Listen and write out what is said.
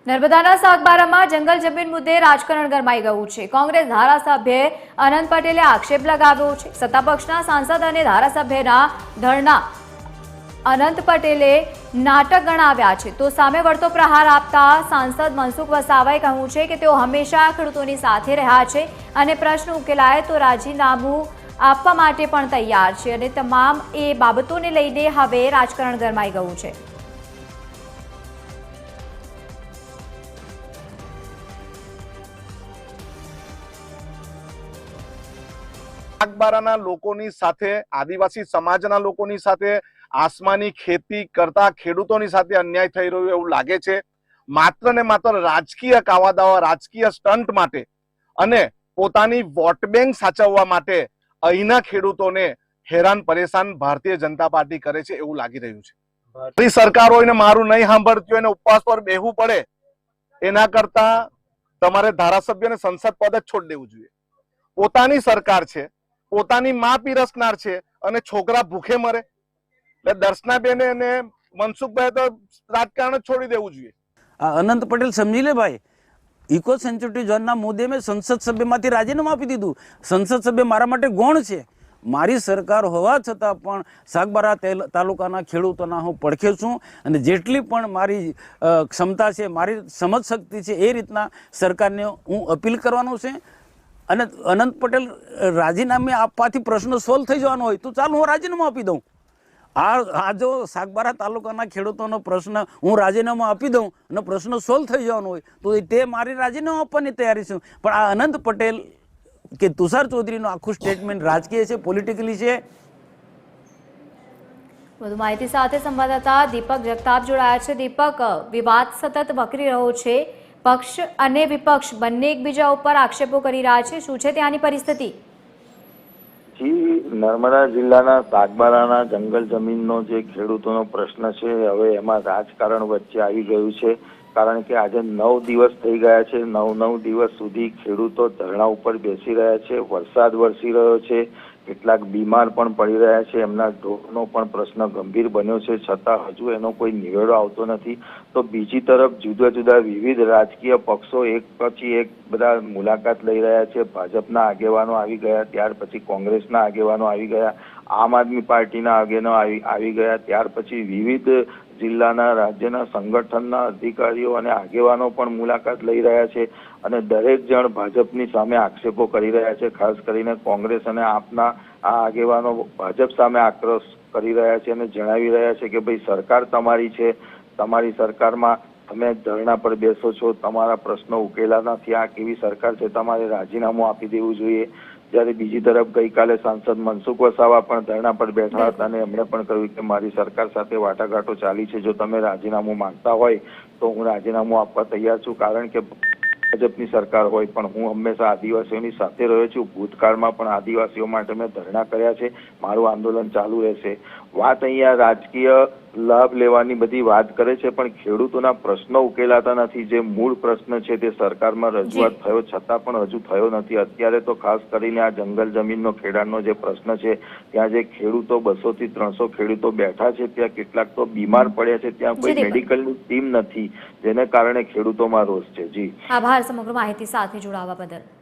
નર્મદાના સાગબારામાં જંગલ જમીન મુદ્દે રાજકારણ ગરમાઈ ગયું છે। કોંગ્રેસ ધારાસભ્ય અનંત પટેલે આક્ષેપ લગાવ્યો છે। સત્તાપક્ષના સાંસદ અને ધારાસભ્યના ધરણા અનંત પટેલે નાટક ગણાવ્યા છે, તો સામે વળતો પ્રહાર આપતા સાંસદ મનસુખ વસાવાએ કહ્યું છે કે તેઓ હંમેશા ખેડૂતોની સાથે રહ્યા છે અને પ્રશ્ન ઉકેલાય તો રાજીનામું આપવા માટે પણ તૈયાર છે અને તમામ એ બાબતોને લઈને હવે રાજકારણ ગરમાઈ ગયું છે। સાગબારાના લોકોની સાથે, આદિવાસી સમાજના લોકોની સાથે, આસમાની ખેતી કરતા ખેડૂતોની સાથે અન્યાય થઈ રહ્યો એવું લાગે છે। માત્ર ને માત્ર રાજકીય કાવાદાવા, રાજકીય સ્ટન્ટ માટે અને પોતાની વોટ બેંક સાચવવા માટે અહીંના ખેડૂતોને હેરાન પરેશાન ભારતીય જનતા પાર્ટી કરે છે એવું લાગી રહ્યું છે। સરકાર હોય ને મારું નહીં સાંભળતી હોય ને ઉપવાસ પર બેહવું પડે એના કરતા તમારે ધારાસભ્યને સંસદ પદ જ છોડી દેવું જોઈએ। પોતાની સરકાર છે, પોતાની માં પીરસનાર છે અને છોકરા ભૂખે મરે, એટલે દર્શનાબેન અને મનસુખભાઈ તો રાજકારણ જ છોડી દેવું જોઈએ। અનંત પટેલ સમજી લે ભાઈ, ઇકો સેન્સિટિવ ઝોનના મુદ્દે મેં સંસદ સભ્યમાંથી રાજીનામું આપી દીધું। સંસદ સભ્ય મારા માટે ગૌણ છે। મારી સરકાર હોવા છતાં પણ સાગબારા તાલુકાના ખેડૂતોના હું પડખે છું અને જેટલી પણ મારી ક્ષમતા છે, મારી સમજ શક્તિ છે એ રીતના સરકારને હું અપીલ કરવાનો છે। અને અનંત પટેલ રાજીનામે આપવાથી પ્રશ્ન સોલ્વ થઈ જવાનો હોય તો ચાલો હું રાજીનામું આપી દઉં। આ જો સાગબારા તાલુકાના ખેડૂતોનો પ્રશ્ન હું રાજીનામું આપી દઉં અને પ્રશ્ન સોલ્વ થઈ જવાનો હોય તો તે મારી રાજીનામું આપવાની તૈયારી છે। પણ આ અનંત પટેલ કે તુષાર ચૌધરીનું આખું સ્ટેટમેન્ટ રાજકીય છે, પોલિટિકલી છે। વધુ માહિતી સાથે સંવાદદાતા દીપક જગતાપ જોડાયા છે। દીપક, વિવાદ સતત વકરી રહ્યો છે, પક્ષ અને વિપક્ષ બંને એકબીજા ઉપર આક્ષેપો કરી રહ્યા છે, શું છે ત્યાંની પરિસ્થિતિ? જી, નર્મદા જિલ્લાના સાગબારાના જંગલ જમીનનો જે ખેડૂતોનો પ્રશ્ન છે હવે એમાં રાજકારણ વચ્ચે આવી ગયું છે। કારણ કે આજે 9 દિવસ થઈ ગયા છે। 9 દિવસ સુધી ખેડૂતો ધરણા ઉપર બેસી રહ્યા છે। વરસાદ વરસી રહ્યો છે, કેટલાક બીમાર પણ પડી રહ્યા છે, એમના ઢોરનો પણ પ્રશ્ન ગંભીર બન્યો છે, છતાં હજુ એનો કોઈ નિવેડો આવતો નથી। તો બીજી તરફ જુદા જુદા વિવિધ રાજકીય પક્ષો એક પછી એક બધા મુલાકાત લઈ રહ્યા છે। ભાજપના આગેવાનો આવી ગયા, ત્યાર પછી કોંગ્રેસના આગેવાનો આવી ગયા, આમ આદમી પાર્ટીના આગેવાનો આવી ગયા, ત્યાર પછી વિવિધ જિલ્લાના રાજ્યના સંગઠનના અધિકારીઓ અને આગેવાનો પણ મુલાકાત લઈ રહ્યા છે અને દરેક જણ ભાજપની સામે આક્ષેપો કરી રહ્યા છે। ખાસ કરીને કોંગ્રેસ અને આપના આ આગેવાનો ભાજપ સામે આક્રોશ કરી રહ્યા છે અને જણાવી રહ્યા છે કે ભાઈ સરકાર તમારી છે, તમારી સરકારમાં તમે ધરણા પર બેસો છો, તમારા પ્રશ્નો ઉકેલા નથી, આ કેવી સરકાર છે, તમારે રાજીનામું આપી દેવું જોઈએ। જ્યારે બીજી તરફ ગઈકાલે સાંસદ મનસુખ વસાવા પણ ધરણા પર બેઠા હતા અને એમણે પણ કહ્યું કે મારી સરકાર સાથે વાટાઘાટો ચાલી છે, જો તમે રાજીનામું માંગતા હોય તો હું રાજીનામું આપવા તૈયાર છું। કારણ કે ભાજપની સરકાર હોય પણ હું હંમેશા આદિવાસીઓની સાથે રહ્યો છું। ભૂતકાળમાં પણ આદિવાસીઓ માટે મેં ધરણા કર્યા છે, મારું આંદોલન ચાલુ રહેશે। વાત અહીંયા રાજકીય લાભ લેવાની બધી વાત કરે છે પણ ખેડૂતોના પ્રશ્નો ઉકેલાતા નથી। જે મૂળ પ્રશ્ન છે તે સરકારમાં રજૂઆત થયો છતાં પણ હજુ થયો નથી। અત્યારે તો ખાસ કરીને આ જંગલ જમીનનો ખેડાણનો જે પ્રશ્ન છે, ત્યાં જે ખેડૂતો 200 થી 300 ખેડૂતો બેઠા છે, ત્યાં કેટલાક તો બીમાર પડ્યા છે, ત્યાં કોઈ મેડિકલની ટીમ નથી, જેને કારણે ખેડૂતોમાં રોષ છે। જી, આભાર સમગ્ર માહિતી સાથે જોડાવા બદલ।